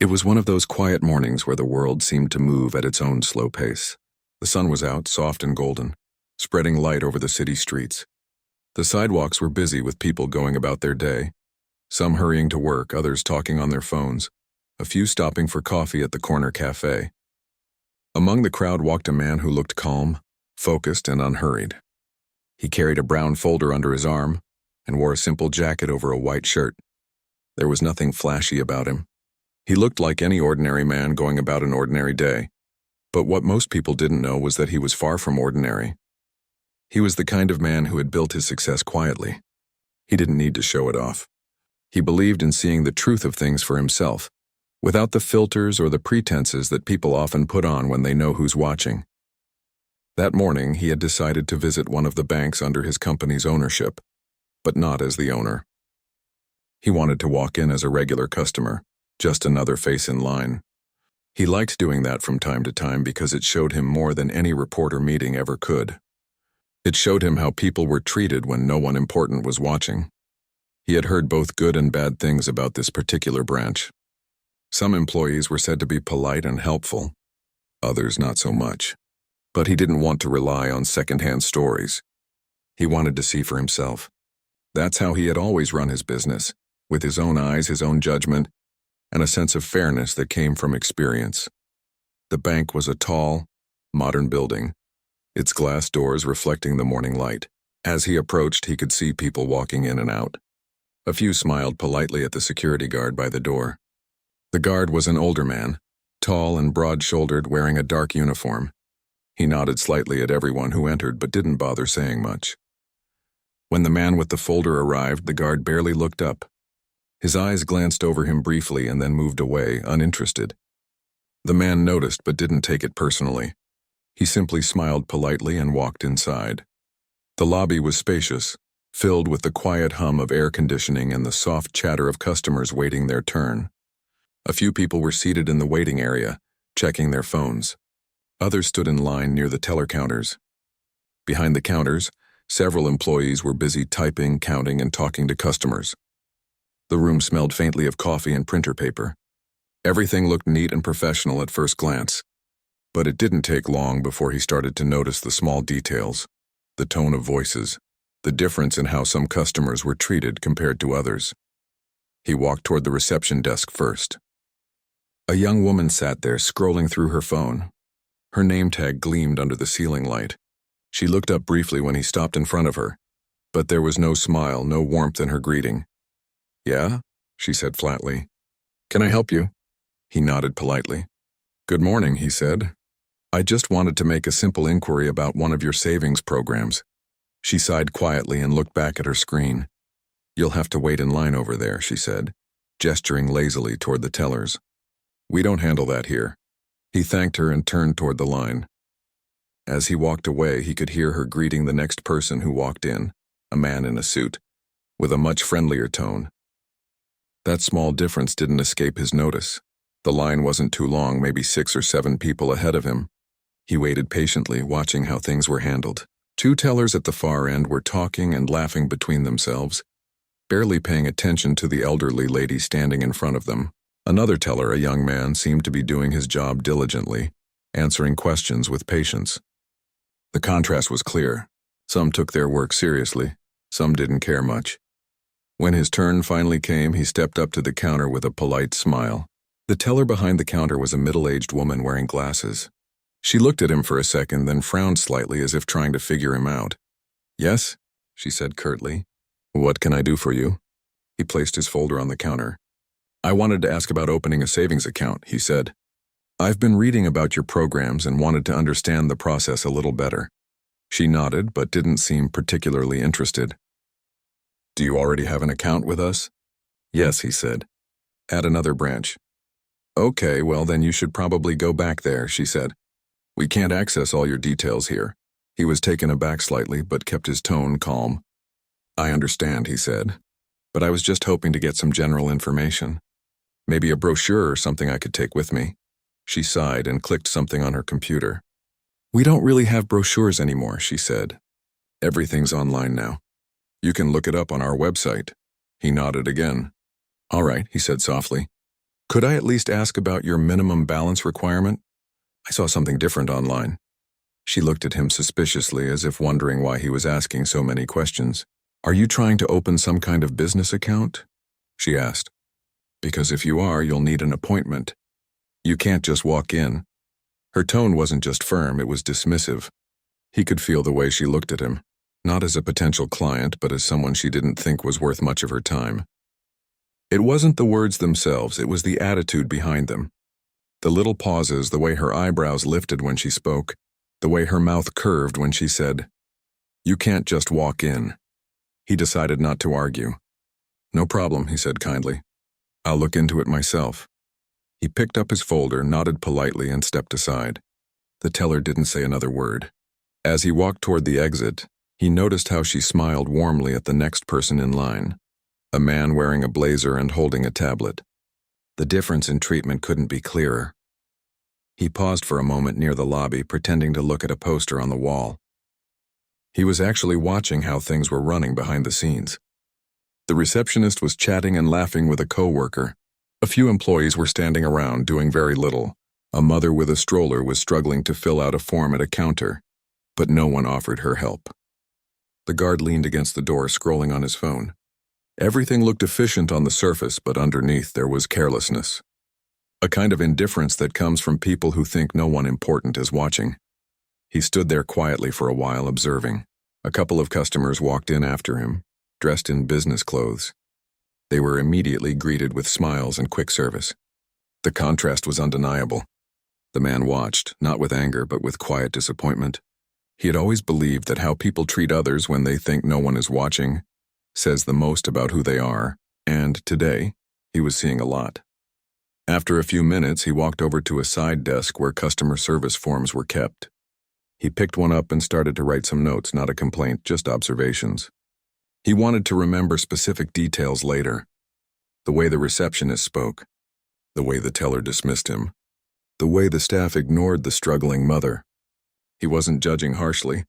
It was one of those quiet mornings where the world seemed to move at its own slow pace. The sun was out, soft and golden, spreading light over the city streets. The sidewalks were busy with people going about their day, some hurrying to work, others talking on their phones, a few stopping for coffee at the corner cafe. Among the crowd walked a man who looked calm, focused, and unhurried. He carried a brown folder under his arm and wore a simple jacket over a white shirt. There was nothing flashy about him. He looked like any ordinary man going about an ordinary day. But what most people didn't know was that he was far from ordinary. He was the kind of man who had built his success quietly. He didn't need to show it off. He believed in seeing the truth of things for himself, without the filters or the pretenses that people often put on when they know who's watching. That morning, he had decided to visit one of the banks under his company's ownership, but not as the owner. He wanted to walk in as a regular customer, just another face in line. He liked doing that from time to time because it showed him more than any reporter meeting ever could. It showed him how people were treated when no one important was watching. He had heard both good and bad things about this particular branch. Some employees were said to be polite and helpful, others not so much. But he didn't want to rely on second-hand stories. He wanted to see for himself. That's how he had always run his business, with his own eyes, his own judgment, and a sense of fairness that came from experience. The bank was a tall, modern building, its glass doors reflecting the morning light. As he approached, he could see people walking in and out. A few smiled politely at the security guard by the door. The guard was an older man, tall and broad-shouldered, wearing a dark uniform. He nodded slightly at everyone who entered but didn't bother saying much. When the man with the folder arrived, the guard barely looked up. His eyes glanced over him briefly and then moved away, uninterested. The man noticed but didn't take it personally. He simply smiled politely and walked inside. The lobby was spacious, filled with the quiet hum of air conditioning and the soft chatter of customers waiting their turn. A few people were seated in the waiting area, checking their phones. Others stood in line near the teller counters. Behind the counters, several employees were busy typing, counting, and talking to customers. The room smelled faintly of coffee and printer paper. Everything looked neat and professional at first glance. But it didn't take long before he started to notice the small details, the tone of voices, the difference in how some customers were treated compared to others. He walked toward the reception desk first. A young woman sat there, scrolling through her phone. Her name tag gleamed under the ceiling light. She looked up briefly when he stopped in front of her, but there was no smile, no warmth in her greeting. "Yeah?" she said flatly. "Can I help you?" He nodded politely. "Good morning," he said. "I just wanted to make a simple inquiry about one of your savings programs." She sighed quietly and looked back at her screen. "You'll have to wait in line over there," she said, gesturing lazily toward the tellers. "We don't handle that here." He thanked her and turned toward the line. As he walked away, he could hear her greeting the next person who walked in, a man in a suit, with a much friendlier tone. That small difference didn't escape his notice. The line wasn't too long, maybe 6 or 7 people ahead of him. He waited patiently, watching how things were handled. 2 tellers at the far end were talking and laughing between themselves, barely paying attention to the elderly lady standing in front of them. Another teller, a young man, seemed to be doing his job diligently, answering questions with patience. The contrast was clear. Some took their work seriously, some didn't care much. When his turn finally came, he stepped up to the counter with a polite smile. The teller behind the counter was a middle-aged woman wearing glasses. She looked at him for a second, then frowned slightly as if trying to figure him out. "Yes?" she said curtly. "What can I do for you?" He placed his folder on the counter. "I wanted to ask about opening a savings account," he said. "I've been reading about your programs and wanted to understand the process a little better." She nodded, but didn't seem particularly interested. "Do you already have an account with us?" "Yes," he said. "At another branch." "Okay, well then you should probably go back there," she said. "We can't access all your details here." He was taken aback slightly, but kept his tone calm. "I understand," he said, "but I was just hoping to get some general information. Maybe a brochure or something I could take with me." She sighed and clicked something on her computer. "We don't really have brochures anymore," she said. "Everything's online now. You can look it up on our website." He nodded again. "All right," he said softly. Could I at least ask about your minimum balance requirement? I saw something different online. She looked at him suspiciously as if wondering why he was asking so many questions. Are you trying to open some kind of business account? She asked. Because if you are, you'll need an appointment. You can't just walk in. Her tone wasn't just firm, it was dismissive. He could feel the way she looked at him, not as a potential client, but as someone she didn't think was worth much of her time. It wasn't the words themselves, it was the attitude behind them. The little pauses, the way her eyebrows lifted when she spoke, the way her mouth curved when she said, "You can't just walk in." He decided not to argue. "No problem," he said kindly. "I'll look into it myself." He picked up his folder, nodded politely, and stepped aside. The teller didn't say another word. As he walked toward the exit, he noticed how she smiled warmly at the next person in line, a man wearing a blazer and holding a tablet. The difference in treatment couldn't be clearer. He paused for a moment near the lobby, pretending to look at a poster on the wall. He was actually watching how things were running behind the scenes. The receptionist was chatting and laughing with a coworker. A few employees were standing around, doing very little. A mother with a stroller was struggling to fill out a form at a counter, but no one offered her help. The guard leaned against the door, scrolling on his phone. Everything looked efficient on the surface, but underneath there was carelessness. A kind of indifference that comes from people who think no one important is watching. He stood there quietly for a while, observing. A couple of customers walked in after him, dressed in business clothes. They were immediately greeted with smiles and quick service. The contrast was undeniable. The man watched, not with anger, but with quiet disappointment. He had always believed that how people treat others when they think no one is watching says the most about who they are, and today, he was seeing a lot. After a few minutes, he walked over to a side desk where customer service forms were kept. He picked one up and started to write some notes, not a complaint, just observations. He wanted to remember specific details later. The way the receptionist spoke, the way the teller dismissed him, the way the staff ignored the struggling mother. He wasn't judging harshly.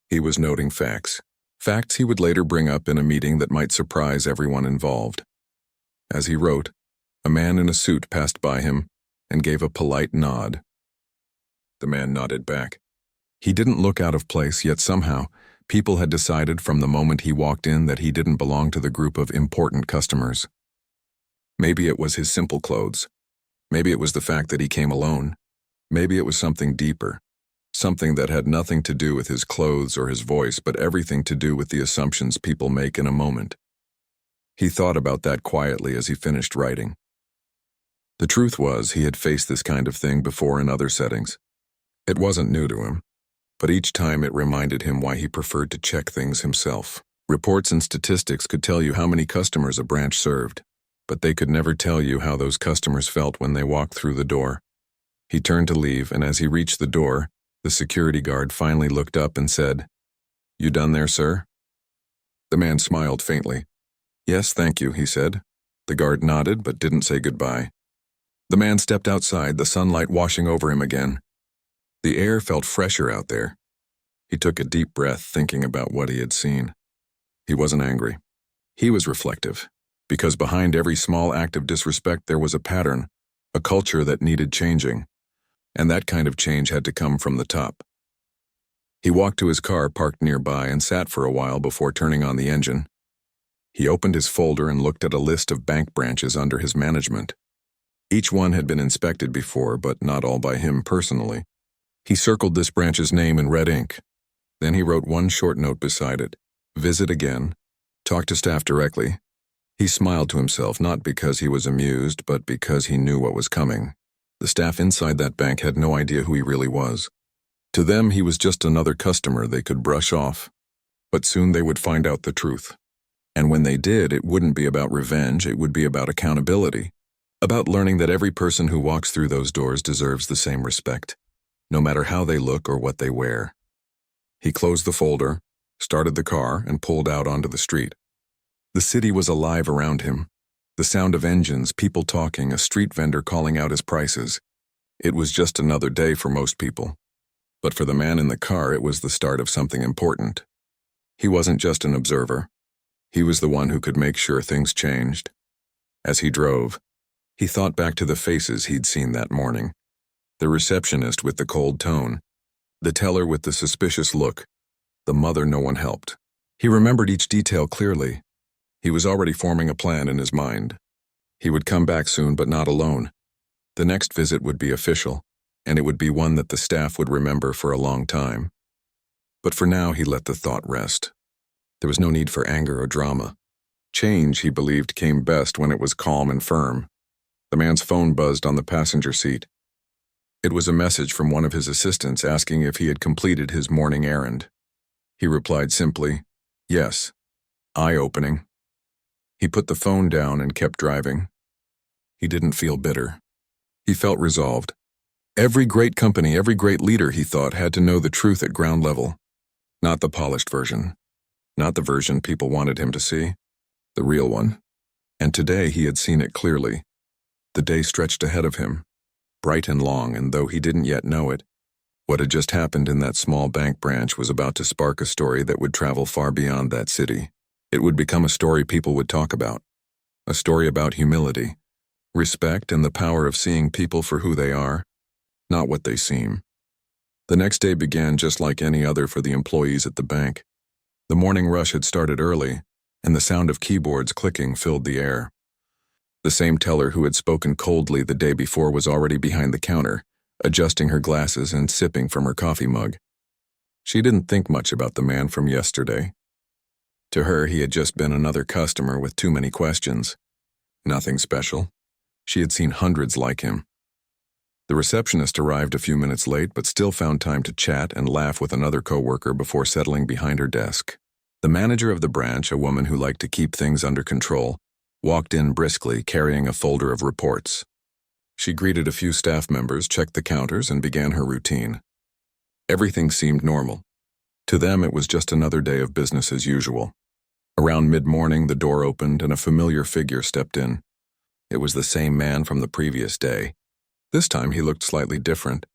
He was noting facts. Facts he would later bring up in a meeting that might surprise everyone involved. As he wrote, a man in a suit passed by him and gave a polite nod. The man nodded back. He didn't look out of place, yet somehow, people had decided from the moment he walked in that he didn't belong to the group of important customers. Maybe it was his simple clothes. Maybe it was the fact that he came alone. Maybe it was something deeper. Something that had nothing to do with his clothes or his voice, but everything to do with the assumptions people make in a moment. He thought about that quietly as he finished writing. The truth was, he had faced this kind of thing before in other settings. It wasn't new to him, but each time it reminded him why he preferred to check things himself. Reports and statistics could tell you how many customers a branch served, but they could never tell you how those customers felt when they walked through the door. He turned to leave, and as he reached the door, the security guard finally looked up and said, "You done there, sir?" The man smiled faintly. "Yes, thank you," he said. The guard nodded but didn't say goodbye. The man stepped outside, the sunlight washing over him again. The air felt fresher out there. He took a deep breath, thinking about what he had seen. He wasn't angry. He was reflective, because behind every small act of disrespect there was a pattern, a culture that needed changing, and that kind of change had to come from the top. He walked to his car parked nearby and sat for a while before turning on the engine. He opened his folder and looked at a list of bank branches under his management. Each one had been inspected before, but not all by him personally. He circled this branch's name in red ink. Then he wrote one short note beside it. Visit again. Talk to staff directly. He smiled to himself, not because he was amused, but because he knew what was coming. The staff inside that bank had no idea who he really was. To them, he was just another customer they could brush off. But soon they would find out the truth. And when they did, it wouldn't be about revenge, it would be about accountability. About learning that every person who walks through those doors deserves the same respect, no matter how they look or what they wear. He closed the folder, started the car, and pulled out onto the street. The city was alive around him. The sound of engines, people talking, a street vendor calling out his prices. It was just another day for most people. But for the man in the car, it was the start of something important. He wasn't just an observer. He was the one who could make sure things changed. As he drove, He thought back to the faces he'd seen that morning. The receptionist with the cold tone, the teller with the suspicious look, the mother no one helped. He remembered each detail clearly. He was already forming a plan in his mind. He would come back soon, but not alone. The next visit would be official, and it would be one that the staff would remember for a long time. But for now, he let the thought rest. There was no need for anger or drama. Change, he believed, came best when it was calm and firm. The man's phone buzzed on the passenger seat. It was a message from one of his assistants asking if he had completed his morning errand. He replied simply, "Yes." Eye-opening. He put the phone down and kept driving. He didn't feel bitter. He felt resolved. Every great company, every great leader, he thought, had to know the truth at ground level. Not the polished version. Not the version people wanted him to see. The real one. And today he had seen it clearly. The day stretched ahead of him, bright and long, and though he didn't yet know it, what had just happened in that small bank branch was about to spark a story that would travel far beyond that city. It would become a story people would talk about. A story about humility, respect, and the power of seeing people for who they are, not what they seem. The next day began just like any other for the employees at the bank. The morning rush had started early, and the sound of keyboards clicking filled the air. The same teller who had spoken coldly the day before was already behind the counter, adjusting her glasses and sipping from her coffee mug. She didn't think much about the man from yesterday. To her, he had just been another customer with too many questions. Nothing special. She had seen hundreds like him. The receptionist arrived a few minutes late, but still found time to chat and laugh with another coworker before settling behind her desk. The manager of the branch, a woman who liked to keep things under control, walked in briskly, carrying a folder of reports. She greeted a few staff members, checked the counters, and began her routine. Everything seemed normal. To them, it was just another day of business as usual. Around mid-morning, the door opened and a familiar figure stepped in. It was the same man from the previous day. This time he looked slightly different.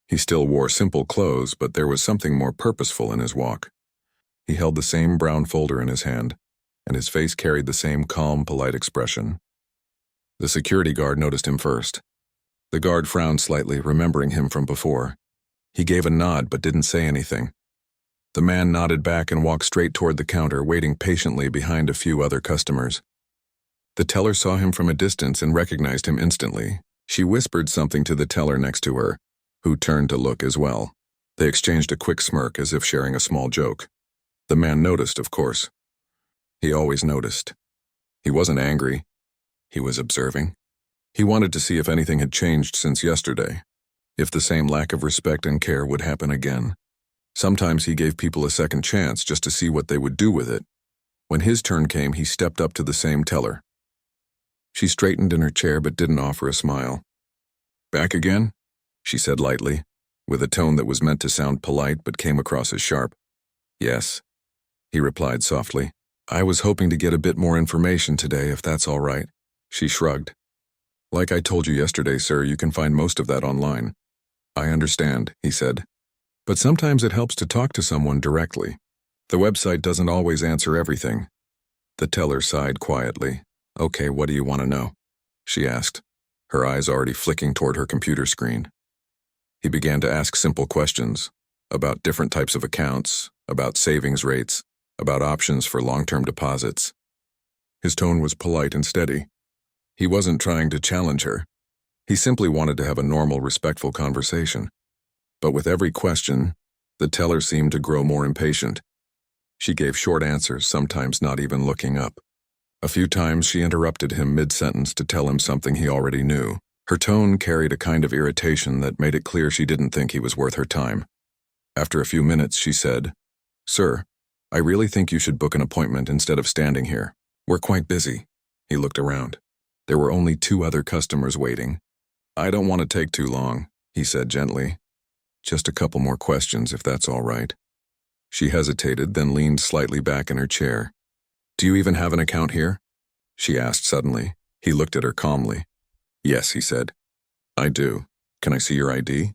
He still wore simple clothes, but there was something more purposeful in his walk. He held the same brown folder in his hand, and his face carried the same calm, polite expression. The security guard noticed him first. The guard frowned slightly, remembering him from before. He gave a nod but didn't say anything. The man nodded back and walked straight toward the counter, waiting patiently behind a few other customers. The teller saw him from a distance and recognized him instantly. She whispered something to the teller next to her, who turned to look as well. They exchanged a quick smirk as if sharing a small joke. The man noticed, of course. He always noticed. He wasn't angry. He was observing. He wanted to see if anything had changed since yesterday, if the same lack of respect and care would happen again. Sometimes he gave people a second chance just to see what they would do with it. When his turn came, he stepped up to the same teller. She straightened in her chair but didn't offer a smile. "Back again?" she said lightly, with a tone that was meant to sound polite but came across as sharp. "Yes," he replied softly. "I was hoping to get a bit more information today, if that's all right." She shrugged. "Like I told you yesterday, sir, you can find most of that online." "I understand," he said. "But sometimes it helps to talk to someone directly. The website doesn't always answer everything." The teller sighed quietly. "Okay, what do you want to know?" she asked, her eyes already flicking toward her computer screen. He began to ask simple questions about different types of accounts, about savings rates, about options for long-term deposits. His tone was polite and steady. He wasn't trying to challenge her. He simply wanted to have a normal, respectful conversation. But with every question, the teller seemed to grow more impatient. She gave short answers, sometimes not even looking up. A few times she interrupted him mid-sentence to tell him something he already knew. Her tone carried a kind of irritation that made it clear she didn't think he was worth her time. After a few minutes, she said, "Sir, I really think you should book an appointment instead of standing here. We're quite busy." He looked around. There were only 2 other customers waiting. "I don't want to take too long," he said gently. "Just a couple more questions, if that's all right." She hesitated, then leaned slightly back in her chair. "Do you even have an account here?" she asked suddenly. He looked at her calmly. "Yes," he said. "I do. Can I see your ID?"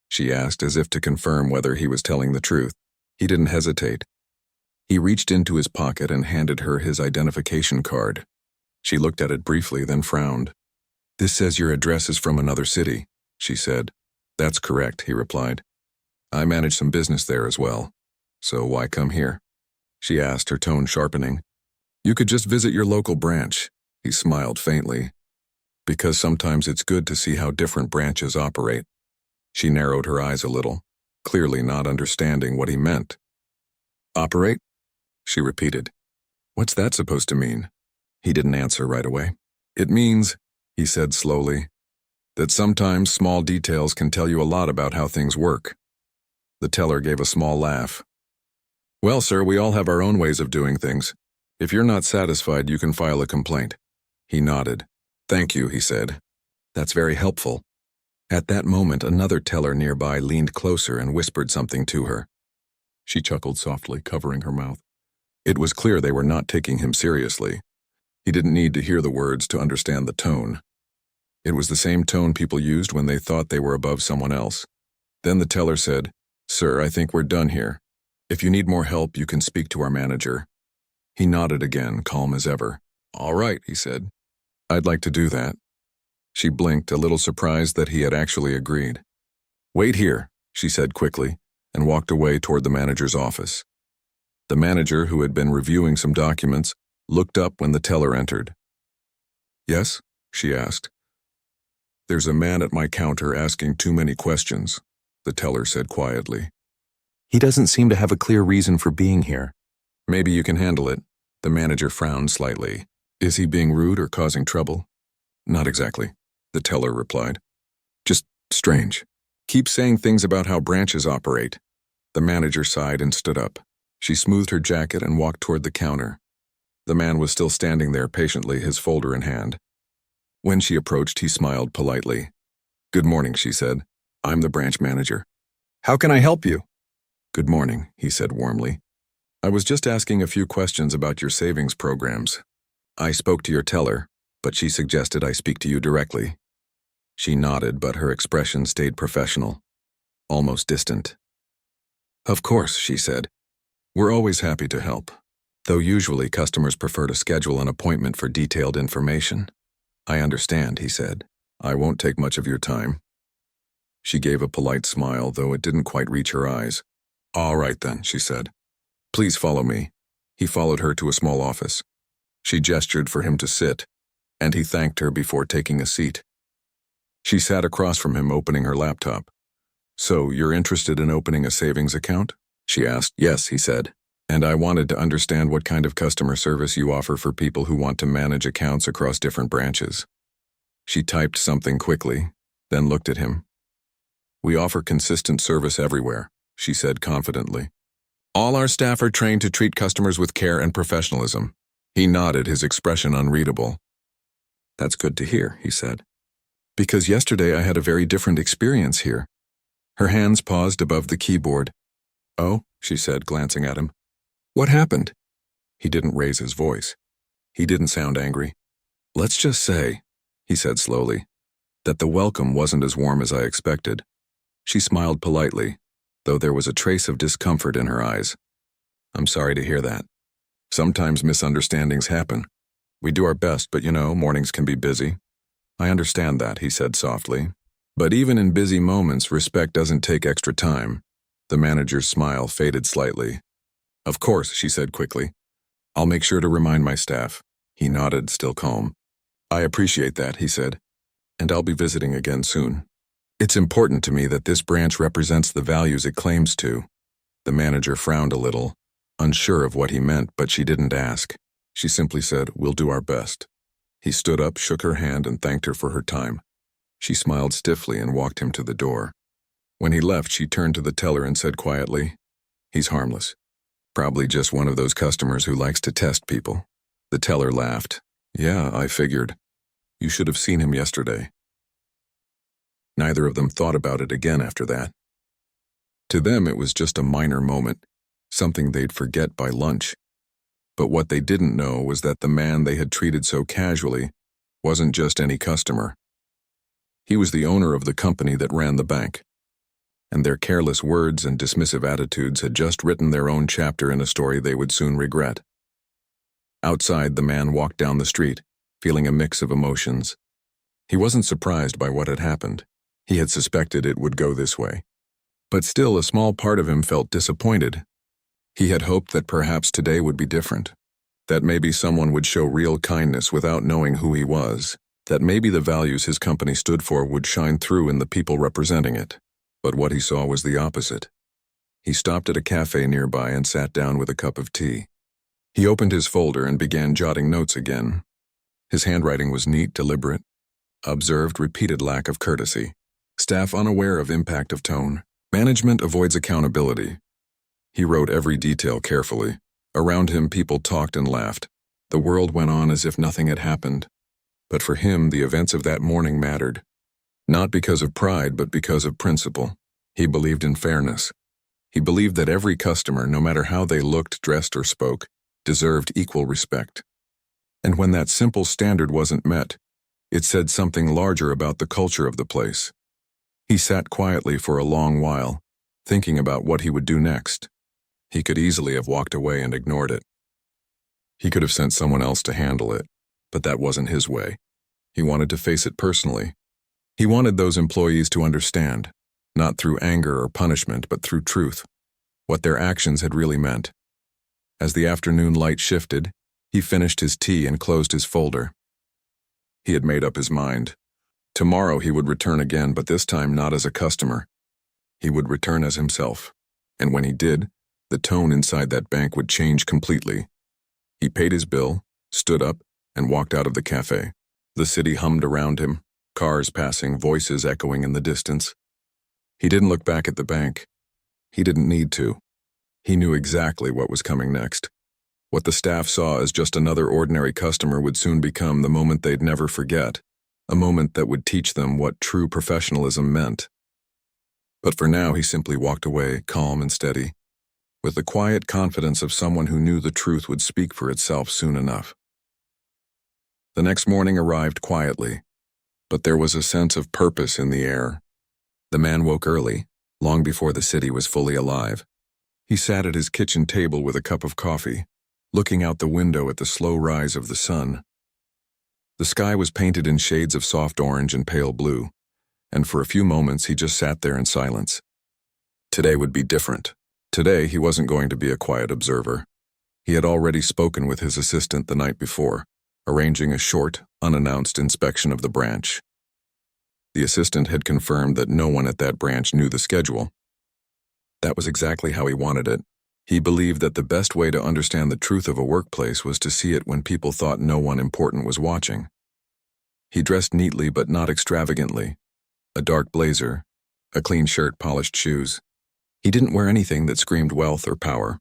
she asked, as if to confirm whether he was telling the truth. He didn't hesitate. He reached into his pocket and handed her his identification card. She looked at it briefly, then frowned. "This says your address is from another city," she said. "That's correct," he replied. "I manage some business there as well. So why come here?" she asked, her tone sharpening. "You could just visit your local branch," he smiled faintly. "Because sometimes it's good to see how different branches operate." She narrowed her eyes a little, clearly not understanding what he meant. "Operate?" she repeated. "What's that supposed to mean?" He didn't answer right away. "It means," he said slowly, "that sometimes small details can tell you a lot about how things work." The teller gave a small laugh. "Well, sir, we all have our own ways of doing things. If you're not satisfied, you can file a complaint." He nodded. "Thank you," he said. "That's very helpful." At that moment, another teller nearby leaned closer and whispered something to her. She chuckled softly, covering her mouth. It was clear they were not taking him seriously. He didn't need to hear the words to understand the tone. It was the same tone people used when they thought they were above someone else. Then the teller said, "Sir, I think we're done here. If you need more help, you can speak to our manager." He nodded again, calm as ever. "All right," he said. "I'd like to do that." She blinked, a little surprised that he had actually agreed. "Wait here," she said quickly, and walked away toward the manager's office. The manager, who had been reviewing some documents, looked up when the teller entered. "Yes?" she asked. "There's a man at my counter asking too many questions," the teller said quietly. "He doesn't seem to have a clear reason for being here." "Maybe you can handle it." The manager frowned slightly. "Is he being rude or causing trouble?" "Not exactly," the teller replied. "Just strange. Keep saying things about how branches operate." The manager sighed and stood up. She smoothed her jacket and walked toward the counter. The man was still standing there patiently, his folder in hand. When she approached, he smiled politely. "Good morning," she said. "I'm the branch manager." "How can I help you?" "Good morning," he said warmly. "I was just asking a few questions about your savings programs. I spoke to your teller, but she suggested I speak to you directly." She nodded, but her expression stayed professional, almost distant. "Of course," she said. "We're always happy to help, though usually customers prefer to schedule an appointment for detailed information." "I understand," he said. "I won't take much of your time." She gave a polite smile, though it didn't quite reach her eyes. "All right then," she said. "Please follow me." He followed her to a small office. She gestured for him to sit, and he thanked her before taking a seat. She sat across from him, opening her laptop. "So, you're interested in opening a savings account?" she asked. "Yes," he said. "And I wanted to understand what kind of customer service you offer for people who want to manage accounts across different branches." She typed something quickly, then looked at him. "We offer consistent service everywhere," she said confidently. "All our staff are trained to treat customers with care and professionalism." He nodded, his expression unreadable. "That's good to hear," he said. "Because yesterday I had a very different experience here." Her hands paused above the keyboard. "Oh," she said, glancing at him. "What happened?" He didn't raise his voice. He didn't sound angry. "Let's just say," he said slowly, "that the welcome wasn't as warm as I expected." She smiled politely, though there was a trace of discomfort in her eyes. "I'm sorry to hear that. Sometimes misunderstandings happen. We do our best, but mornings can be busy." "I understand that," he said softly. "But even in busy moments, respect doesn't take extra time." The manager's smile faded slightly. "Of course," she said quickly. "I'll make sure to remind my staff." He nodded, still calm. "I appreciate that," he said. "And I'll be visiting again soon. It's important to me that this branch represents the values it claims to." The manager frowned a little, unsure of what he meant, but she didn't ask. She simply said, "We'll do our best." He stood up, shook her hand, and thanked her for her time. She smiled stiffly and walked him to the door. When he left, she turned to the teller and said quietly, "He's harmless. Probably just one of those customers who likes to test people." The teller laughed. "Yeah, I figured. You should have seen him yesterday." Neither of them thought about it again after that. To them, it was just a minor moment, something they'd forget by lunch. But what they didn't know was that the man they had treated so casually wasn't just any customer. He was the owner of the company that ran the bank, and their careless words and dismissive attitudes had just written their own chapter in a story they would soon regret. Outside, the man walked down the street, feeling a mix of emotions. He wasn't surprised by what had happened. He had suspected it would go this way. But still, a small part of him felt disappointed. He had hoped that perhaps today would be different. That maybe someone would show real kindness without knowing who he was. That maybe the values his company stood for would shine through in the people representing it. But what he saw was the opposite. He stopped at a cafe nearby and sat down with a cup of tea. He opened his folder and began jotting notes again. His handwriting was neat, deliberate. Observed repeated lack of courtesy. Staff unaware of impact of tone. Management avoids accountability. He wrote every detail carefully. Around him, people talked and laughed. The world went on as if nothing had happened. But for him, the events of that morning mattered. Not because of pride, but because of principle. He believed in fairness. He believed that every customer, no matter how they looked, dressed, or spoke, deserved equal respect. And when that simple standard wasn't met, it said something larger about the culture of the place. He sat quietly for a long while, thinking about what he would do next. He could easily have walked away and ignored it. He could have sent someone else to handle it, but that wasn't his way. He wanted to face it personally. He wanted those employees to understand, not through anger or punishment, but through truth, what their actions had really meant. As the afternoon light shifted, he finished his tea and closed his folder. He had made up his mind. Tomorrow he would return again, but this time not as a customer. He would return as himself. And when he did, the tone inside that bank would change completely. He paid his bill, stood up, and walked out of the cafe. The city hummed around him, cars passing, voices echoing in the distance. He didn't look back at the bank. He didn't need to. He knew exactly what was coming next. What the staff saw as just another ordinary customer would soon become the moment they'd never forget, a moment that would teach them what true professionalism meant. But for now, he simply walked away, calm and steady, with the quiet confidence of someone who knew the truth would speak for itself soon enough. The next morning arrived quietly, but there was a sense of purpose in the air. The man woke early, long before the city was fully alive. He sat at his kitchen table with a cup of coffee, looking out the window at the slow rise of the sun. The sky was painted in shades of soft orange and pale blue, and for a few moments he just sat there in silence. Today would be different. Today he wasn't going to be a quiet observer. He had already spoken with his assistant the night before, arranging a short, unannounced inspection of the branch. The assistant had confirmed that no one at that branch knew the schedule. That was exactly how he wanted it. He believed that the best way to understand the truth of a workplace was to see it when people thought no one important was watching. He dressed neatly but not extravagantly. A dark blazer, a clean shirt, polished shoes. He didn't wear anything that screamed wealth or power.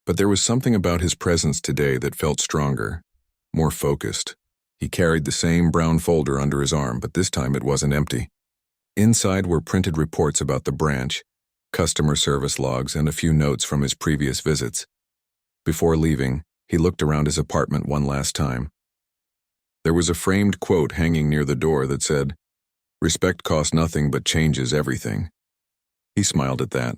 But there was something about his presence today that felt stronger, more focused. He carried the same brown folder under his arm, but this time it wasn't empty. Inside were printed reports about the branch, customer service logs, and a few notes from his previous visits. Before leaving, he looked around his apartment one last time. There was a framed quote hanging near the door that said, "Respect costs nothing but changes everything." He smiled at that.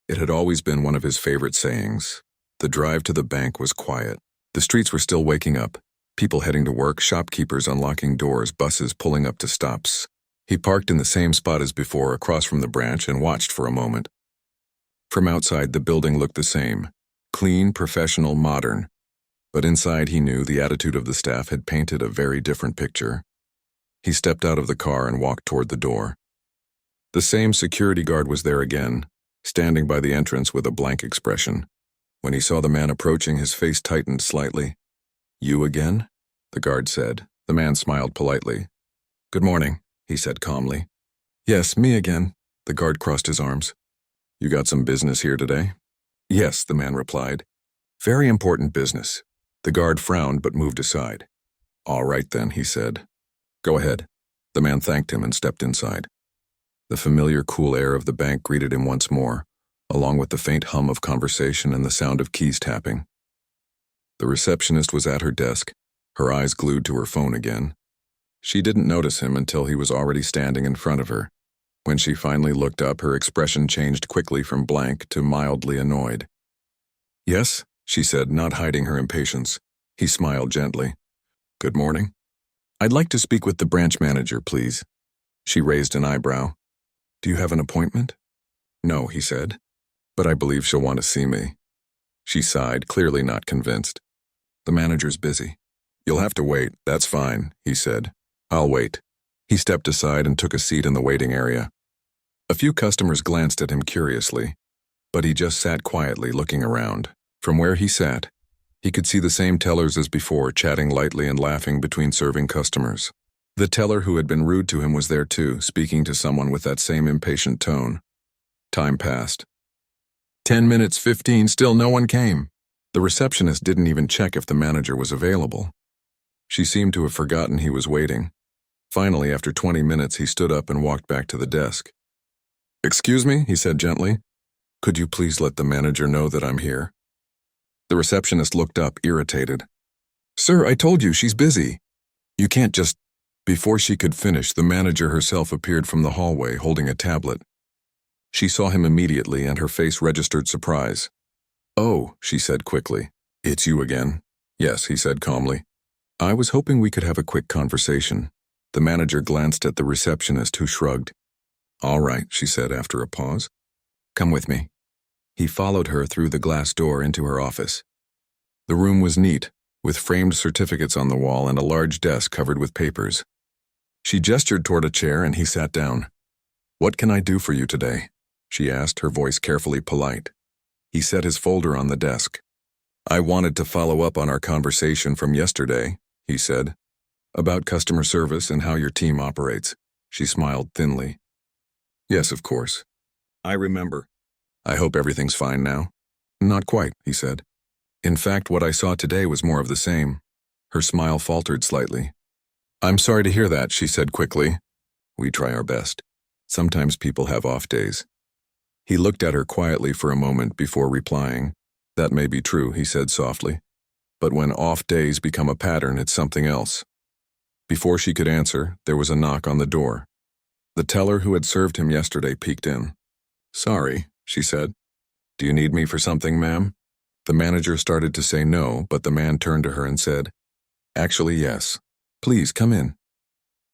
It had always been one of his favorite sayings. The drive to the bank was quiet. The streets were still waking up, people heading to work, shopkeepers unlocking doors, buses pulling up to stops. He parked in the same spot as before, across from the branch, and watched for a moment. From outside, the building looked the same. Clean, professional, modern. But inside, he knew the attitude of the staff had painted a very different picture. He stepped out of the car and walked toward the door. The same security guard was there again, standing by the entrance with a blank expression. When he saw the man approaching, his face tightened slightly. "You again?" the guard said. The man smiled politely. "Good morning," he said calmly. "Yes, me again." The guard crossed his arms. "You got some business here today?" "Yes," the man replied. "Very important business." The guard frowned but moved aside. "All right then," he said. "Go ahead." The man thanked him and stepped inside. The familiar cool air of the bank greeted him once more, along with the faint hum of conversation and the sound of keys tapping. The receptionist was at her desk, her eyes glued to her phone again. She didn't notice him until he was already standing in front of her. When she finally looked up, her expression changed quickly from blank to mildly annoyed. "Yes?" she said, not hiding her impatience. He smiled gently. "Good morning." I'd like to speak with the branch manager, please. She raised an eyebrow. Do you have an appointment? No, he said, but I believe she'll want to see me. She sighed, clearly not convinced. The manager's busy. You'll have to wait, that's fine, he said. I'll wait. He stepped aside and took a seat in the waiting area. A few customers glanced at him curiously, but he just sat quietly looking around. From where he sat, he could see the same tellers as before, chatting lightly and laughing between serving customers. The teller who had been rude to him was there too, speaking to someone with that same impatient tone. Time passed. 10 minutes, 15, still no one came. The receptionist didn't even check if the manager was available. She seemed to have forgotten he was waiting. Finally, after 20 minutes, he stood up and walked back to the desk. Excuse me, he said gently. Could you please let the manager know that I'm here? The receptionist looked up, irritated. Sir, I told you, she's busy. You can't just... Before she could finish, the manager herself appeared from the hallway, holding a tablet. She saw him immediately, and her face registered surprise. Oh, she said quickly. It's you again? Yes, he said calmly. I was hoping we could have a quick conversation. The manager glanced at the receptionist, who shrugged. All right, she said after a pause. Come with me. He followed her through the glass door into her office. The room was neat, with framed certificates on the wall and a large desk covered with papers. She gestured toward a chair and he sat down. What can I do for you today? She asked, her voice carefully polite. He set his folder on the desk. I wanted to follow up on our conversation from yesterday, he said, about customer service and how your team operates. She smiled thinly. Yes, of course. I remember. I hope everything's fine now. Not quite, he said. In fact, what I saw today was more of the same. Her smile faltered slightly. I'm sorry to hear that, she said quickly. We try our best. Sometimes people have off days. He looked at her quietly for a moment before replying. That may be true, he said softly. But when off days become a pattern, it's something else. Before she could answer, there was a knock on the door. The teller who had served him yesterday peeked in. Sorry, she said. Do you need me for something, ma'am? The manager started to say no, but the man turned to her and said, Actually, yes. Please, come in.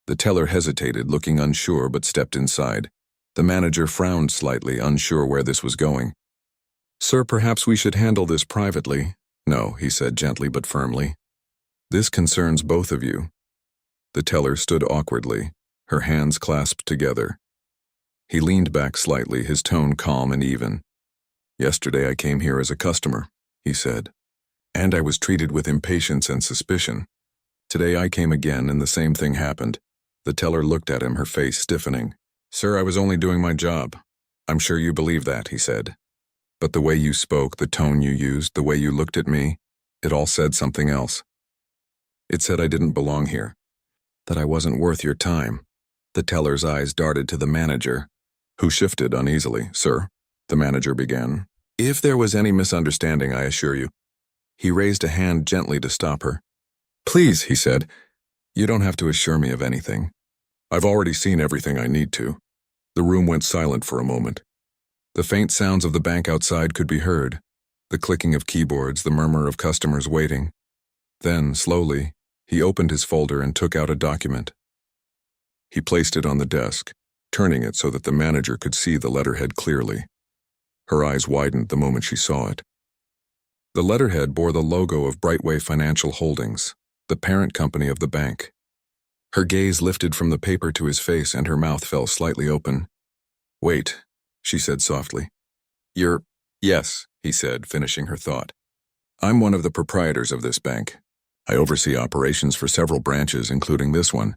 The teller hesitated, looking unsure, but stepped inside. The manager frowned slightly, unsure where this was going. Sir, perhaps we should handle this privately. No, he said gently but firmly. This concerns both of you. The teller stood awkwardly, her hands clasped together. He leaned back slightly, his tone calm and even. Yesterday I came here as a customer, he said, and I was treated with impatience and suspicion. Today I came again and the same thing happened. The teller looked at him, her face stiffening. Sir, I was only doing my job. I'm sure you believe that, he said. But the way you spoke, the tone you used, the way you looked at me, it all said something else. It said I didn't belong here, that I wasn't worth your time. The teller's eyes darted to the manager, who shifted uneasily. Sir, the manager began. If there was any misunderstanding, I assure you. He raised a hand gently to stop her. Please, he said, you don't have to assure me of anything. I've already seen everything I need to. The room went silent for a moment. The faint sounds of the bank outside could be heard, the clicking of keyboards, the murmur of customers waiting. Then, slowly, he opened his folder and took out a document. He placed it on the desk, turning it so that the manager could see the letterhead clearly. Her eyes widened the moment she saw it. The letterhead bore the logo of Brightway Financial Holdings, the parent company of the bank. Her gaze lifted from the paper to his face and her mouth fell slightly open. Wait, she said softly. You're... Yes, he said, finishing her thought. I'm one of the proprietors of this bank. I oversee operations for several branches, including this one.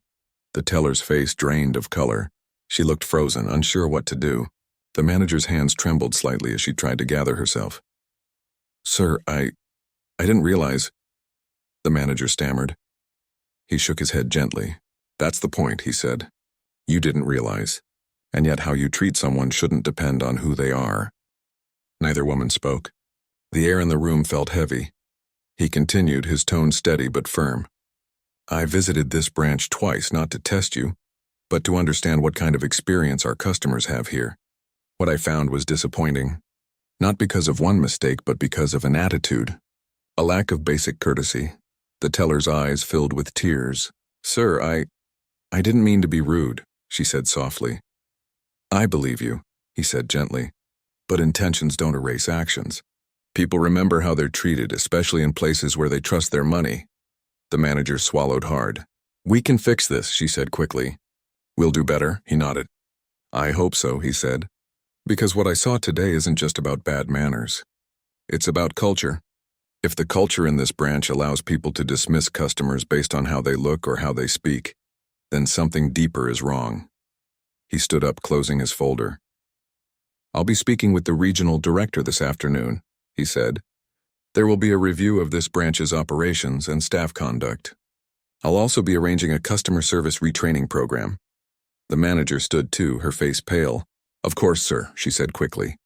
The teller's face drained of color. She looked frozen, unsure what to do. The manager's hands trembled slightly as she tried to gather herself. Sir, I didn't realize... The manager stammered. He shook his head gently. That's the point, he said. You didn't realize. And yet how you treat someone shouldn't depend on who they are. Neither woman spoke. The air in the room felt heavy. He continued, his tone steady but firm. I visited this branch twice, not to test you, but to understand what kind of experience our customers have here. What I found was disappointing. Not because of one mistake, but because of an attitude. A lack of basic courtesy. The teller's eyes filled with tears. Sir, I didn't mean to be rude, she said softly. I believe you, he said gently. But intentions don't erase actions. People remember how they're treated, especially in places where they trust their money. The manager swallowed hard. We can fix this, she said quickly. We'll do better, he nodded. I hope so, he said. Because what I saw today isn't just about bad manners. It's about culture. If the culture in this branch allows people to dismiss customers based on how they look or how they speak, then something deeper is wrong. He stood up, closing his folder. I'll be speaking with the regional director this afternoon, he said. There will be a review of this branch's operations and staff conduct. I'll also be arranging a customer service retraining program. The manager stood too, her face pale. Of course, sir, she said quickly.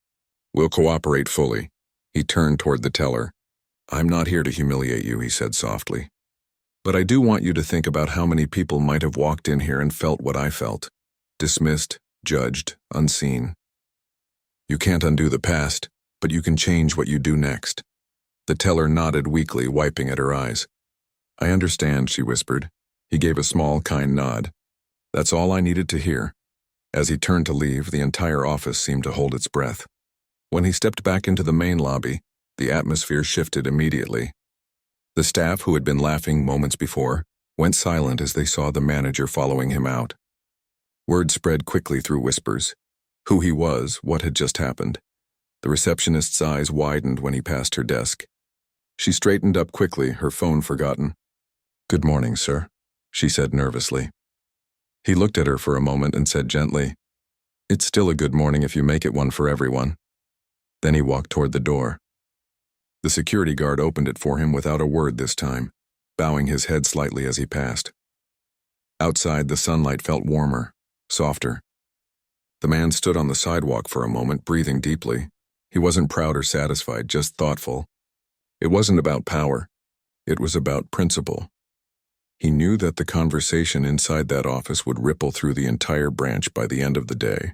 We'll cooperate fully. He turned toward the teller. I'm not here to humiliate you, he said softly. But I do want you to think about how many people might have walked in here and felt what I felt. Dismissed, judged, unseen. You can't undo the past, but you can change what you do next. The teller nodded weakly, wiping at her eyes. I understand, she whispered. He gave a small, kind nod. That's all I needed to hear. As he turned to leave, the entire office seemed to hold its breath. When he stepped back into the main lobby, the atmosphere shifted immediately. The staff, who had been laughing moments before, went silent as they saw the manager following him out. Word spread quickly through whispers. Who he was, what had just happened. The receptionist's eyes widened when he passed her desk. She straightened up quickly, her phone forgotten. Good morning, sir, she said nervously. He looked at her for a moment and said gently, It's still a good morning if you make it one for everyone. Then he walked toward the door. The security guard opened it for him without a word this time, bowing his head slightly as he passed. Outside, the sunlight felt warmer, softer. The man stood on the sidewalk for a moment, breathing deeply. He wasn't proud or satisfied, just thoughtful. It wasn't about power. It was about principle. He knew that the conversation inside that office would ripple through the entire branch by the end of the day.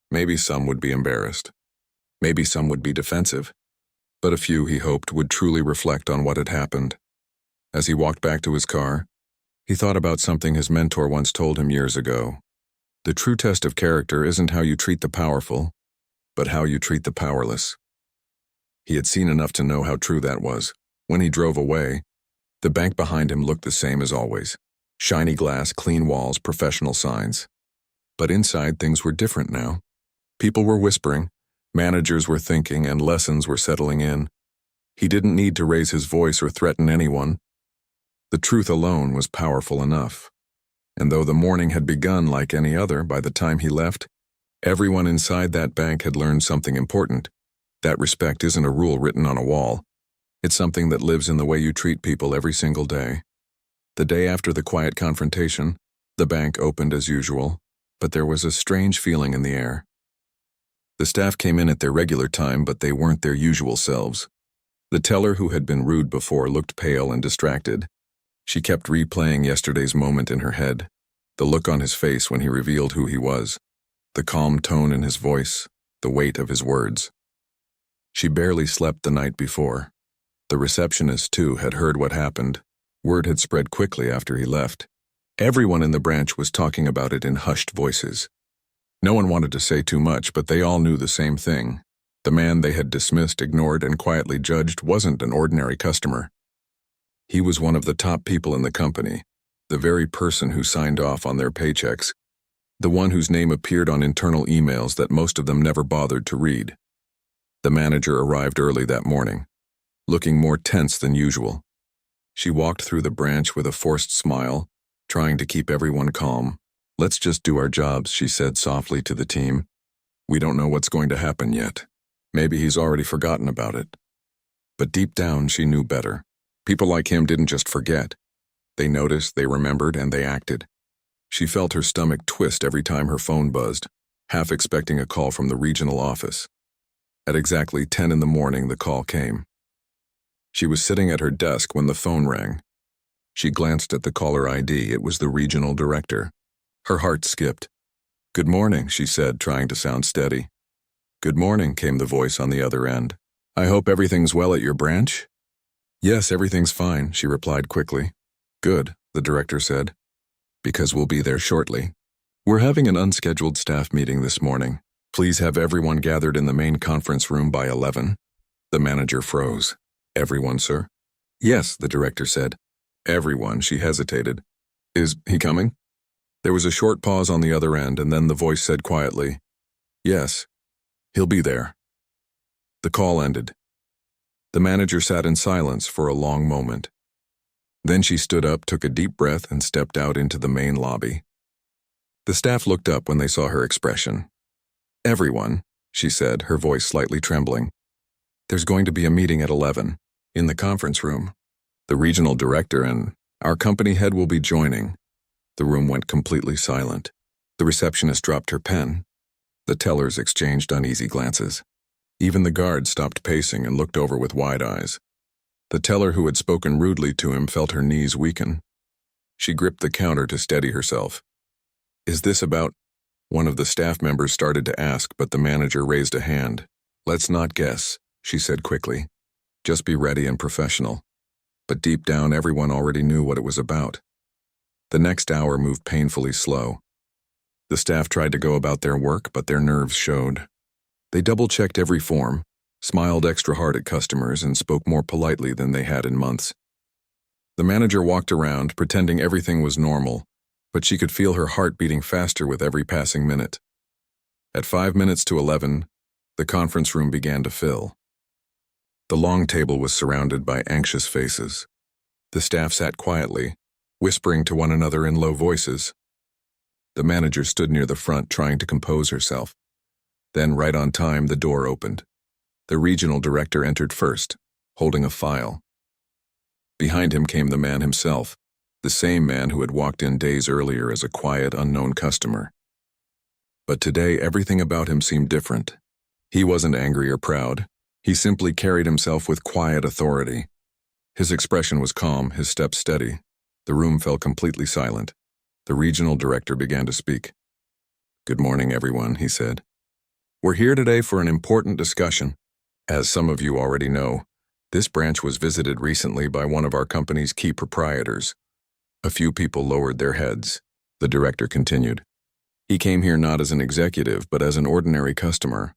Maybe some would be embarrassed. Maybe some would be defensive. But a few, he hoped, would truly reflect on what had happened. As he walked back to his car, he thought about something his mentor once told him years ago. The true test of character isn't how you treat the powerful, but how you treat the powerless. He had seen enough to know how true that was. When he drove away, the bank behind him looked the same as always. Shiny glass, clean walls, professional signs. But inside, things were different now. People were whispering, managers were thinking, and lessons were settling in. He didn't need to raise his voice or threaten anyone. The truth alone was powerful enough. And though the morning had begun like any other by the time he left, everyone inside that bank had learned something important. That respect isn't a rule written on a wall. It's something that lives in the way you treat people every single day. The day after the quiet confrontation, the bank opened as usual, but there was a strange feeling in the air. The staff came in at their regular time, but they weren't their usual selves. The teller, who had been rude before, looked pale and distracted. She kept replaying yesterday's moment in her head, the look on his face when he revealed who he was, the calm tone in his voice, the weight of his words. She barely slept the night before. The receptionist, too, had heard what happened. Word had spread quickly after he left. Everyone in the branch was talking about it in hushed voices. No one wanted to say too much, but they all knew the same thing. The man they had dismissed, ignored, and quietly judged wasn't an ordinary customer. He was one of the top people in the company, the very person who signed off on their paychecks, the one whose name appeared on internal emails that most of them never bothered to read. The manager arrived early that morning, looking more tense than usual. She walked through the branch with a forced smile, trying to keep everyone calm. Let's just do our jobs, she said softly to the team. We don't know what's going to happen yet. Maybe he's already forgotten about it. But deep down, she knew better. People like him didn't just forget. They noticed, they remembered, and they acted. She felt her stomach twist every time her phone buzzed, half expecting a call from the regional office. At exactly 10 in the morning, the call came. She was sitting at her desk when the phone rang. She glanced at the caller ID. It was the regional director. Her heart skipped. Good morning, she said, trying to sound steady. Good morning, came the voice on the other end. I hope everything's well at your branch? Yes, everything's fine, she replied quickly. Good, the director said, because we'll be there shortly. We're having an unscheduled staff meeting this morning. Please have everyone gathered in the main conference room by 11. The manager froze. Everyone, sir? Yes, the director said. Everyone, she hesitated. Is he coming? There was a short pause on the other end, and then the voice said quietly, Yes, he'll be there. The call ended. The manager sat in silence for a long moment. Then she stood up, took a deep breath, and stepped out into the main lobby. The staff looked up when they saw her expression. Everyone, she said, her voice slightly trembling. There's going to be a meeting at 11, in the conference room. The regional director and our company head will be joining. The room went completely silent. The receptionist dropped her pen. The tellers exchanged uneasy glances. Even the guard stopped pacing and looked over with wide eyes. The teller who had spoken rudely to him felt her knees weaken. She gripped the counter to steady herself. Is this about? One of the staff members started to ask, but the manager raised a hand. Let's not guess, she said quickly. Just be ready and professional. But deep down, everyone already knew what it was about. The next hour moved painfully slow. The staff tried to go about their work, but their nerves showed. They double-checked every form, smiled extra hard at customers, and spoke more politely than they had in months. The manager walked around, pretending everything was normal, but she could feel her heart beating faster with every passing minute. At 5 minutes to 11, the conference room began to fill. The long table was surrounded by anxious faces. The staff sat quietly, whispering to one another in low voices. The manager stood near the front, trying to compose herself. Then, right on time, the door opened. The regional director entered first, holding a file. Behind him came the man himself, the same man who had walked in days earlier as a quiet, unknown customer. But today, everything about him seemed different. He wasn't angry or proud. He simply carried himself with quiet authority. His expression was calm, his steps steady. The room fell completely silent. The regional director began to speak. Good morning, everyone, he said. We're here today for an important discussion. As some of you already know, this branch was visited recently by one of our company's key proprietors. A few people lowered their heads. The director continued. He came here not as an executive, but as an ordinary customer.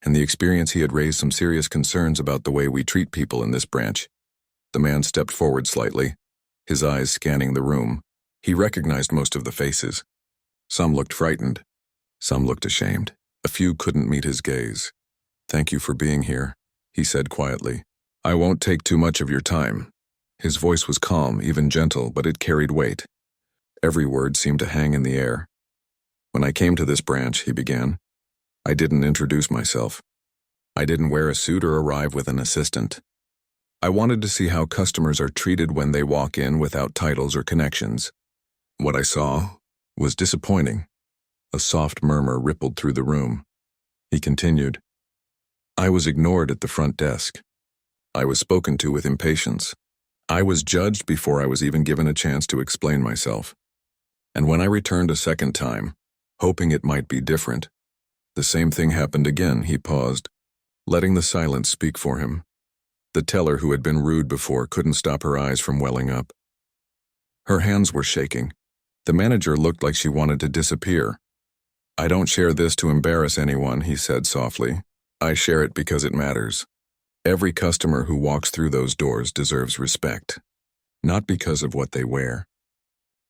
And the experience he had raised some serious concerns about the way we treat people in this branch. The man stepped forward slightly, his eyes scanning the room. He recognized most of the faces. Some looked frightened. Some looked ashamed. A few couldn't meet his gaze. Thank you for being here, he said quietly. I won't take too much of your time. His voice was calm, even gentle, but it carried weight. Every word seemed to hang in the air. When I came to this branch, he began, I didn't introduce myself. I didn't wear a suit or arrive with an assistant. I wanted to see how customers are treated when they walk in without titles or connections. What I saw was disappointing. A soft murmur rippled through the room. He continued, I was ignored at the front desk. I was spoken to with impatience. I was judged before I was even given a chance to explain myself. And when I returned a second time, hoping it might be different, the same thing happened again. He paused, letting the silence speak for him. The teller who had been rude before couldn't stop her eyes from welling up. Her hands were shaking. The manager looked like she wanted to disappear. I don't share this to embarrass anyone, he said softly. I share it because it matters. Every customer who walks through those doors deserves respect. Not because of what they wear.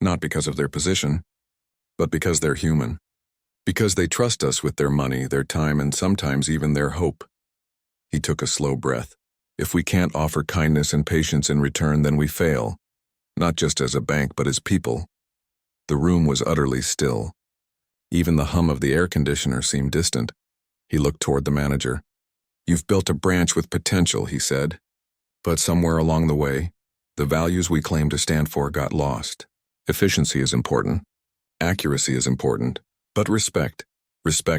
Not because of their position. But because they're human. Because they trust us with their money, their time, and sometimes even their hope. He took a slow breath. If we can't offer kindness and patience in return, then we fail. Not just as a bank, but as people. The room was utterly still. Even the hum of the air conditioner seemed distant. He looked toward the manager. You've built a branch with potential, he said. But somewhere along the way, the values we claim to stand for got lost. Efficiency is important. Accuracy is important. But respect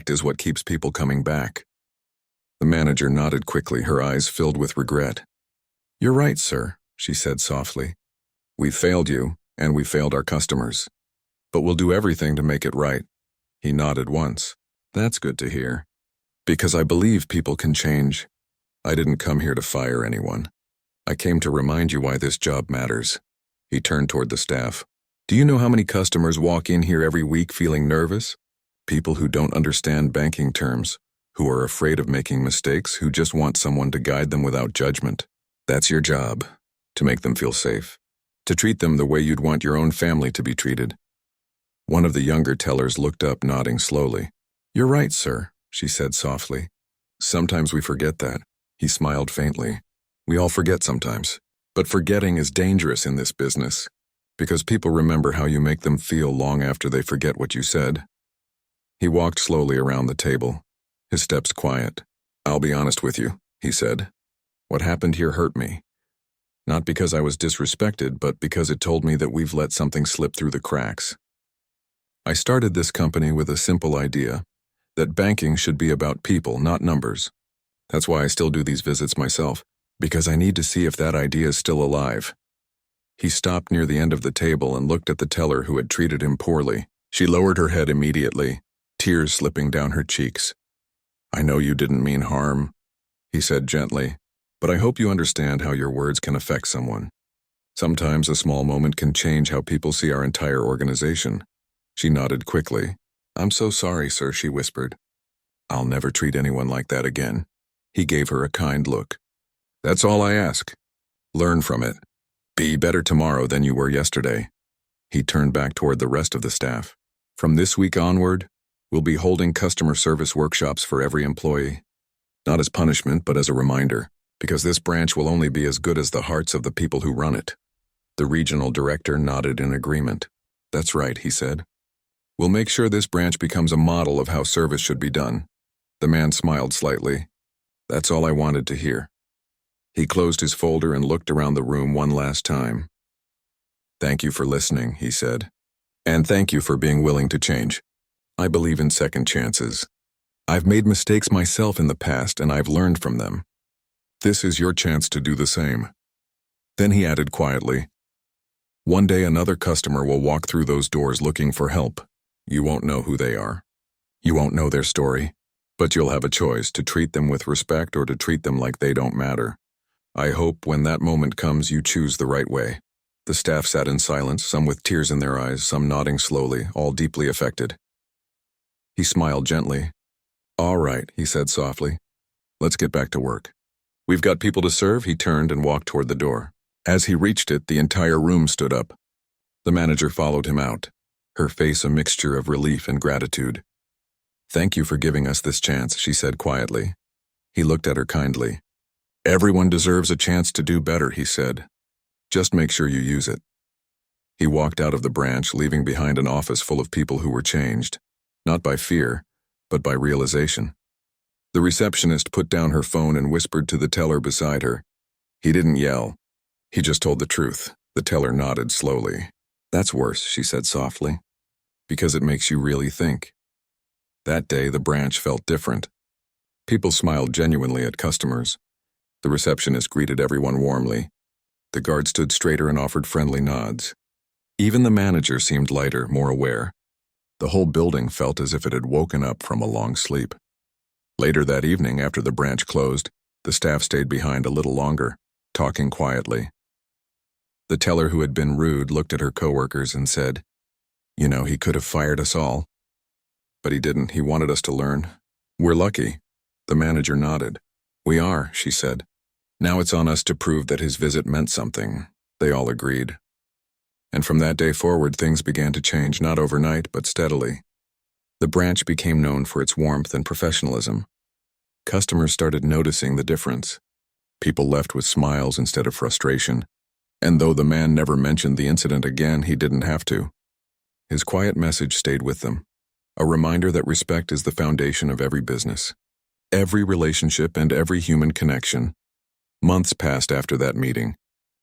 is what keeps people coming back. The manager nodded quickly, her eyes filled with regret. You're right, sir, she said softly. We failed you, and we failed our customers. But we'll do everything to make it right. He nodded once. That's good to hear. Because I believe people can change. I didn't come here to fire anyone. I came to remind you why this job matters. He turned toward the staff. Do you know how many customers walk in here every week feeling nervous? People who don't understand banking terms, who are afraid of making mistakes, who just want someone to guide them without judgment. That's your job, to make them feel safe, to treat them the way you'd want your own family to be treated. One of the younger tellers looked up, nodding slowly. You're right, sir, she said softly. Sometimes we forget that. He smiled faintly. We all forget sometimes. But forgetting is dangerous in this business, because people remember how you make them feel long after they forget what you said. He walked slowly around the table, his steps quiet. I'll be honest with you, he said. What happened here hurt me. Not because I was disrespected, but because it told me that we've let something slip through the cracks. I started this company with a simple idea, that banking should be about people, not numbers. That's why I still do these visits myself, because I need to see if that idea is still alive. He stopped near the end of the table and looked at the teller who had treated him poorly. She lowered her head immediately, tears slipping down her cheeks. I know you didn't mean harm, he said gently, but I hope you understand how your words can affect someone. Sometimes a small moment can change how people see our entire organization. She nodded quickly. I'm so sorry, sir, she whispered. I'll never treat anyone like that again. He gave her a kind look. That's all I ask. Learn from it. Be better tomorrow than you were yesterday. He turned back toward the rest of the staff. From this week onward, we'll be holding customer service workshops for every employee. Not as punishment, but as a reminder, because this branch will only be as good as the hearts of the people who run it. The regional director nodded in agreement. That's right, he said. We'll make sure this branch becomes a model of how service should be done. The man smiled slightly. That's all I wanted to hear. He closed his folder and looked around the room one last time. Thank you for listening, he said. And thank you for being willing to change. I believe in second chances. I've made mistakes myself in the past and I've learned from them. This is your chance to do the same. Then he added quietly, one day another customer will walk through those doors looking for help. You won't know who they are. You won't know their story, but you'll have a choice to treat them with respect or to treat them like they don't matter. I hope when that moment comes you choose the right way. The staff sat in silence, some with tears in their eyes, some nodding slowly, all deeply affected. He smiled gently. All right, he said softly. Let's get back to work. We've got people to serve. He turned and walked toward the door. As he reached it, the entire room stood up. The manager followed him out, her face a mixture of relief and gratitude. Thank you for giving us this chance, she said quietly. He looked at her kindly. Everyone deserves a chance to do better, he said. Just make sure you use it. He walked out of the branch, leaving behind an office full of people who were changed, not by fear, but by realization. The receptionist put down her phone and whispered to the teller beside her. He didn't yell. He just told the truth. The teller nodded slowly. That's worse, she said softly, because it makes you really think. That day, the branch felt different. People smiled genuinely at customers. The receptionist greeted everyone warmly. The guard stood straighter and offered friendly nods. Even the manager seemed lighter, more aware. The whole building felt as if it had woken up from a long sleep. Later that evening, after the branch closed, the staff stayed behind a little longer, talking quietly. The teller who had been rude looked at her coworkers and said, You know, he could have fired us all. But he didn't. He wanted us to learn. We're lucky. The manager nodded. We are, she said. Now it's on us to prove that his visit meant something. They all agreed. And from that day forward, things began to change, not overnight, but steadily. The branch became known for its warmth and professionalism. Customers started noticing the difference. People left with smiles instead of frustration. And though the man never mentioned the incident again, he didn't have to. His quiet message stayed with them, a reminder that respect is the foundation of every business, every relationship, and every human connection. Months passed after that meeting,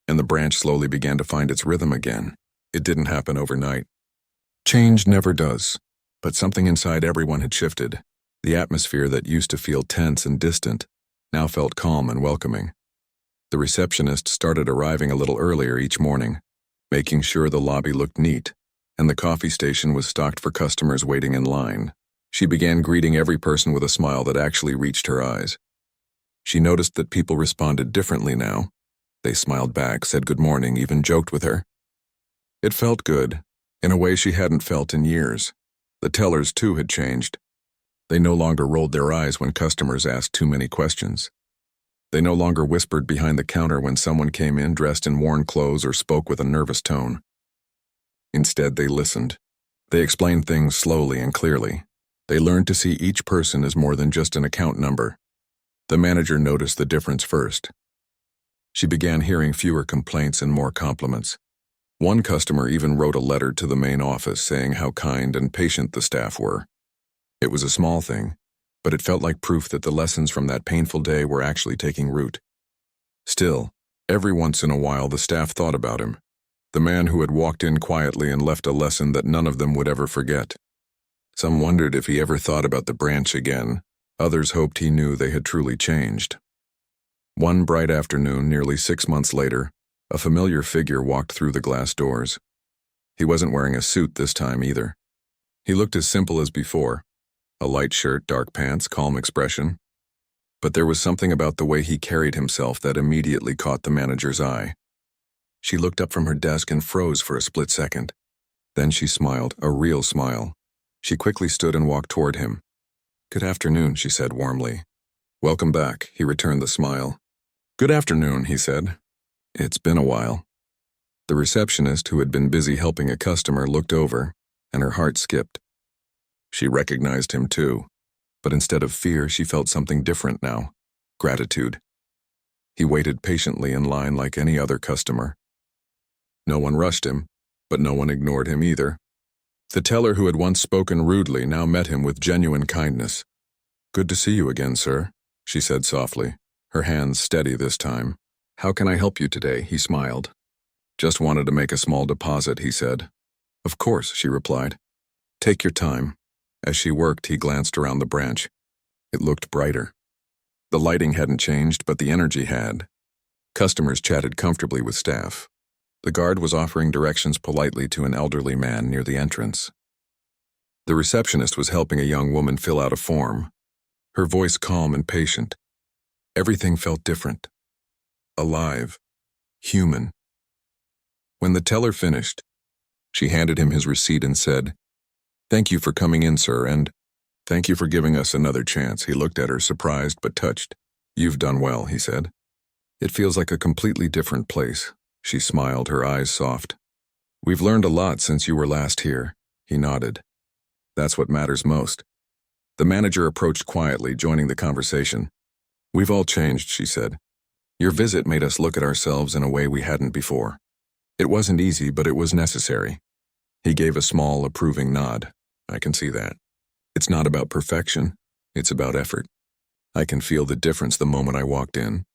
and the branch slowly began to find its rhythm again. It didn't happen overnight. Change never does, but something inside everyone had shifted. The atmosphere that used to feel tense and distant now felt calm and welcoming. The receptionist started arriving a little earlier each morning, making sure the lobby looked neat, and the coffee station was stocked for customers waiting in line. She began greeting every person with a smile that actually reached her eyes. She noticed that people responded differently now. They smiled back, said good morning, even joked with her. It felt good, in a way she hadn't felt in years. The tellers, too, had changed. They no longer rolled their eyes when customers asked too many questions. They no longer whispered behind the counter when someone came in dressed in worn clothes or spoke with a nervous tone. Instead, they listened. They explained things slowly and clearly. They learned to see each person as more than just an account number. The manager noticed the difference first. She began hearing fewer complaints and more compliments. One customer even wrote a letter to the main office saying how kind and patient the staff were. It was a small thing, but it felt like proof that the lessons from that painful day were actually taking root. Still, every once in a while the staff thought about him, the man who had walked in quietly and left a lesson that none of them would ever forget. Some wondered if he ever thought about the branch again. Others hoped he knew they had truly changed. One bright afternoon, nearly 6 months later, a familiar figure walked through the glass doors. He wasn't wearing a suit this time either. He looked as simple as before. A light shirt, dark pants, calm expression. But there was something about the way he carried himself that immediately caught the manager's eye. She looked up from her desk and froze for a split second. Then she smiled, a real smile. She quickly stood and walked toward him. "Good afternoon," she said warmly. "Welcome back," he returned the smile. "Good afternoon," he said. "It's been a while." The receptionist, who had been busy helping a customer, looked over, and her heart skipped. She recognized him too, but instead of fear, she felt something different now: gratitude. He waited patiently in line like any other customer. No one rushed him, but no one ignored him either. The teller who had once spoken rudely now met him with genuine kindness. "Good to see you again, sir," she said softly, her hands steady this time. "How can I help you today?" he smiled. "Just wanted to make a small deposit," he said. "Of course," she replied. "Take your time." As she worked, he glanced around the branch. It looked brighter. The lighting hadn't changed, but the energy had. Customers chatted comfortably with staff. The guard was offering directions politely to an elderly man near the entrance. The receptionist was helping a young woman fill out a form, her voice calm and patient. Everything felt different. Alive. Human. When the teller finished, she handed him his receipt and said, "Thank you for coming in, sir, and thank you for giving us another chance." He looked at her, surprised but touched. "You've done well," he said. "It feels like a completely different place." She smiled, her eyes soft. "We've learned a lot since you were last here." He nodded. "That's what matters most." The manager approached quietly, joining the conversation. "We've all changed," she said. "Your visit made us look at ourselves in a way we hadn't before. It wasn't easy, but it was necessary." He gave a small, approving nod. "I can see that. It's not about perfection, it's about effort. I can feel the difference the moment I walked in."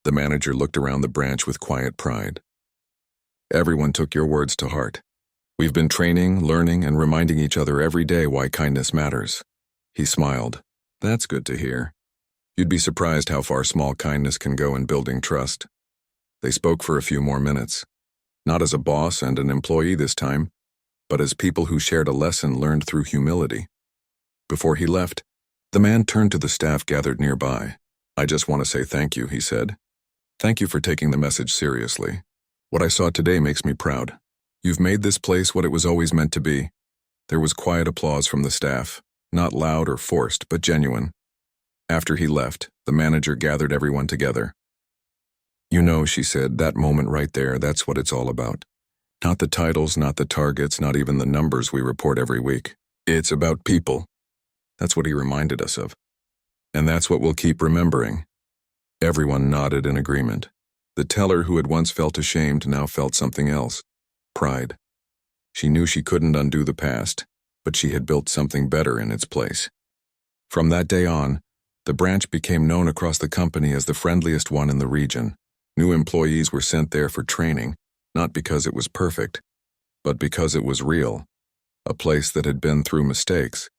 The manager looked around the branch with quiet pride. "Everyone took your words to heart. We've been training, learning, and reminding each other every day why kindness matters." He smiled. "That's good to hear. You'd be surprised how far small kindness can go in building trust." They spoke for a few more minutes. Not as a boss and an employee this time, but as people who shared a lesson learned through humility. Before he left, the man turned to the staff gathered nearby. "I just want to say thank you," he said. "Thank you for taking the message seriously. What I saw today makes me proud. You've made this place what it was always meant to be." There was quiet applause from the staff, not loud or forced, but genuine. After he left, the manager gathered everyone together. "You know," she said, "that moment right there, that's what it's all about. Not the titles, not the targets, not even the numbers we report every week. It's about people." That's what he reminded us of. And that's what we'll keep remembering. Everyone nodded in agreement. The teller who had once felt ashamed now felt something else: pride. She knew she couldn't undo the past, but she had built something better in its place. From that day on, the branch became known across the company as the friendliest one in the region. New employees were sent there for training, not because it was perfect, but because it was real. A place that had been through mistakes,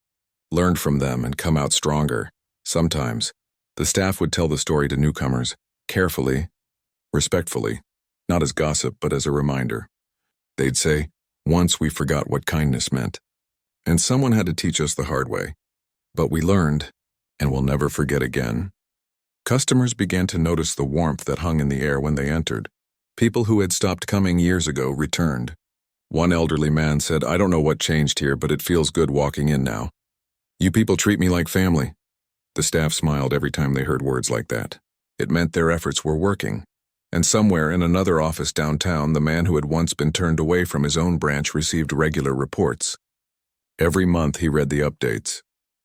learned from them and come out stronger. Sometimes, the staff would tell the story to newcomers, carefully, respectfully, not as gossip but as a reminder. They'd say, "Once we forgot what kindness meant. And someone had to teach us the hard way. But we learned, and we'll never forget again." Customers began to notice the warmth that hung in the air when they entered. People who had stopped coming years ago returned. One elderly man said, "I don't know what changed here, but it feels good walking in now. You people treat me like family." The staff smiled every time they heard words like that. It meant their efforts were working. And somewhere in another office downtown, the man who had once been turned away from his own branch received regular reports. Every month he read the updates.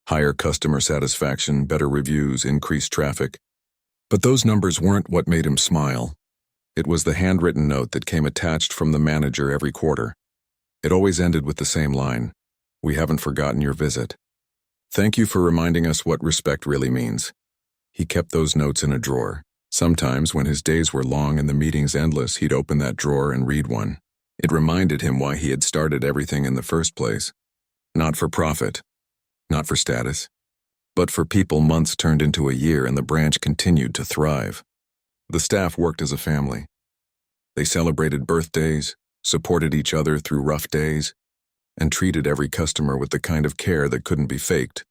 Higher customer satisfaction, better reviews, increased traffic. But those numbers weren't what made him smile. It was the handwritten note that came attached from the manager every quarter. It always ended with the same line: "We haven't forgotten your visit. Thank you for reminding us what respect really means." He kept those notes in a drawer. Sometimes, when his days were long and the meetings endless, he'd open that drawer and read one. It reminded him why he had started everything in the first place. Not for profit, not for status, but for people. Months turned into a year and the branch continued to thrive. The staff worked as a family. They celebrated birthdays, supported each other through rough days, and treated every customer with the kind of care that couldn't be faked.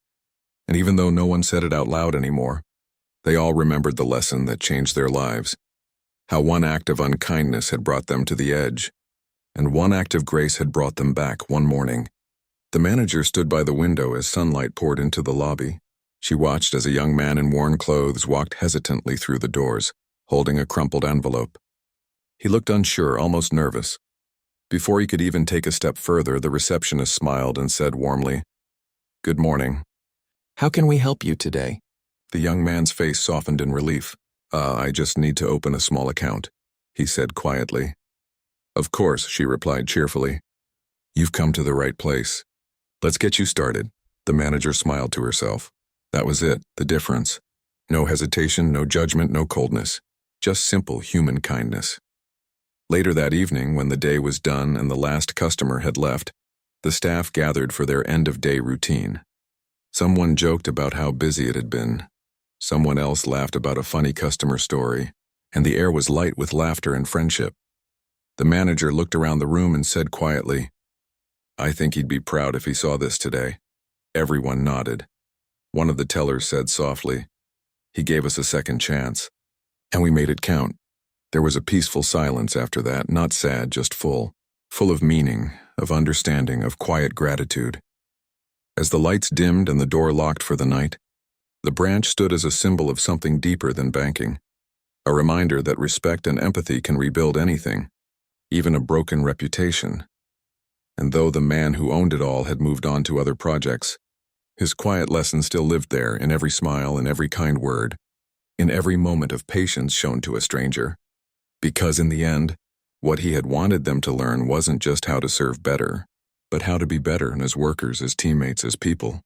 And even though no one said it out loud anymore, they all remembered the lesson that changed their lives. How one act of unkindness had brought them to the edge, and one act of grace had brought them back one morning. The manager stood by the window as sunlight poured into the lobby. She watched as a young man in worn clothes walked hesitantly through the doors, holding a crumpled envelope. He looked unsure, almost nervous. Before he could even take a step further, the receptionist smiled and said warmly, "Good morning. How can we help you today?" The young man's face softened in relief. I just need to open a small account," he said quietly. "Of course," she replied cheerfully. "You've come to the right place. Let's get you started." The manager smiled to herself. That was it, the difference. No hesitation, no judgment, no coldness. Just simple human kindness. Later that evening, when the day was done and the last customer had left, the staff gathered for their end-of-day routine. Someone joked about how busy it had been. Someone else laughed about a funny customer story, and the air was light with laughter and friendship. The manager looked around the room and said quietly, "I think he'd be proud if he saw this today." Everyone nodded. One of the tellers said softly, "He gave us a second chance, and we made it count." There was a peaceful silence after that, not sad, just full of meaning, of understanding, of quiet gratitude. As the lights dimmed and the door locked for the night, the branch stood as a symbol of something deeper than banking, a reminder that respect and empathy can rebuild anything, even a broken reputation. And though the man who owned it all had moved on to other projects, his quiet lesson still lived there in every smile, in every kind word, in every moment of patience shown to a stranger. Because in the end, what he had wanted them to learn wasn't just how to serve better, but how to be better as workers, as teammates, as people.